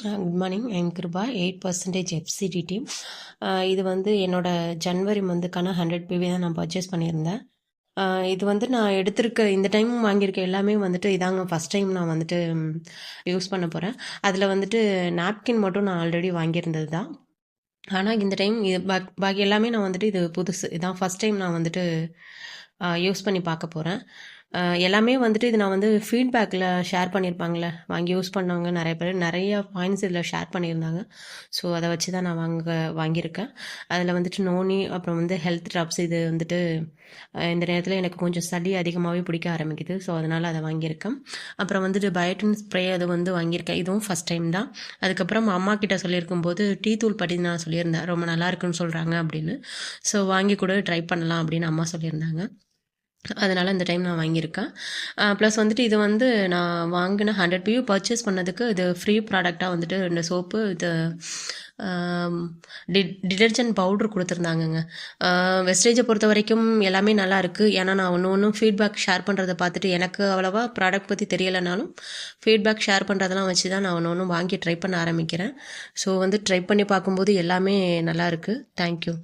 Good morning. I'm Kripa, 8% FCT team. இது வந்து என்னோட ஜனவரி மந்த்துக்கான 100 பிவி தான் நான் பர்ச்சேஸ் பண்ணியிருந்தேன். இது வந்து நான் எடுத்திருக்க இந்த டைம் வாங்கியிருக்க எல்லாமே வந்துட்டு இதாங்க ஃபஸ்ட் டைம் நான் வந்துட்டு யூஸ் பண்ண போகிறேன். அதில் வந்துட்டு நாப்கின் மட்டும் நான் ஆல்ரெடி வாங்கியிருந்தது தான். ஆனால் இந்த டைம் இது பாக்கி எல்லாமே நான் வந்துட்டு இது புதுசு இதான் ஃபஸ்ட் டைம் நான் வந்துட்டு யூஸ் பண்ணி பார்க்க போகிறேன். எல்லாமே வந்துட்டு இது நான் வந்து ஃபீட்பேக்கில் ஷேர் பண்ணியிருப்பாங்களே, வாங்கி யூஸ் பண்ணவங்க நிறைய பேர் நிறைய பாயிண்ட்ஸ் இதில் ஷேர் பண்ணியிருந்தாங்க. ஸோ அதை வச்சு தான் நான் வாங்கியிருக்கேன். அதில் வந்துட்டு நோனி, அப்புறம் வந்து ஹெல்த் ட்ராப்ஸ், இது வந்துட்டு இந்த நேரத்தில் எனக்கு கொஞ்சம் சளி அதிகமாகவே பிடிக்க ஆரம்பிக்குது. ஸோ அதனால் அதை வாங்கியிருக்கேன். அப்புறம் வந்துட்டு பயோட்டின் ஸ்ப்ரே அது வந்து வாங்கியிருக்கேன். இதுவும் ஃபஸ்ட் டைம் தான். அதுக்கப்புறம் அம்மா கிட்ட சொல்லியிருக்கும் போது டீ தூள் பற்றி நான் சொல்லியிருந்தேன், ரொம்ப நல்லா இருக்குன்னு சொல்கிறாங்க அப்படின்னு. ஸோ வாங்கி கூட ட்ரை பண்ணலாம் அப்படின்னு அம்மா சொல்லியிருந்தாங்க. அதனால் இந்த டைம் நான் வாங்கியிருக்கேன். ப்ளஸ் வந்துட்டு இது வந்து நான் வாங்கின 100 பியூ பர்ச்சேஸ் பண்ணதுக்கு இது ஃப்ரீ ப்ராடக்டாக வந்துட்டு இந்த சோப்பு, இது டிடர்ஜென்ட் பவுட்ரு கொடுத்துருந்தாங்கங்க. வெஸ்டேஜை பொறுத்த வரைக்கும் எல்லாமே நல்லா இருக்குது. ஏன்னா நான் ஒன்றும் ஃபீட்பேக் ஷேர் பண்ணுறதை பார்த்துட்டு எனக்கு அவ்வளோவா ப்ராடக்ட் பற்றி தெரியலைனாலும் ஃபீட்பேக் ஷேர் பண்ணுறதெல்லாம் வச்சு தான் நான் ஒன்று வாங்கி ட்ரை பண்ண ஆரம்பிக்கிறேன். ஸோ வந்து ட்ரை பண்ணி பார்க்கும்போது எல்லாமே நல்லா இருக்குது. தேங்க்யூ.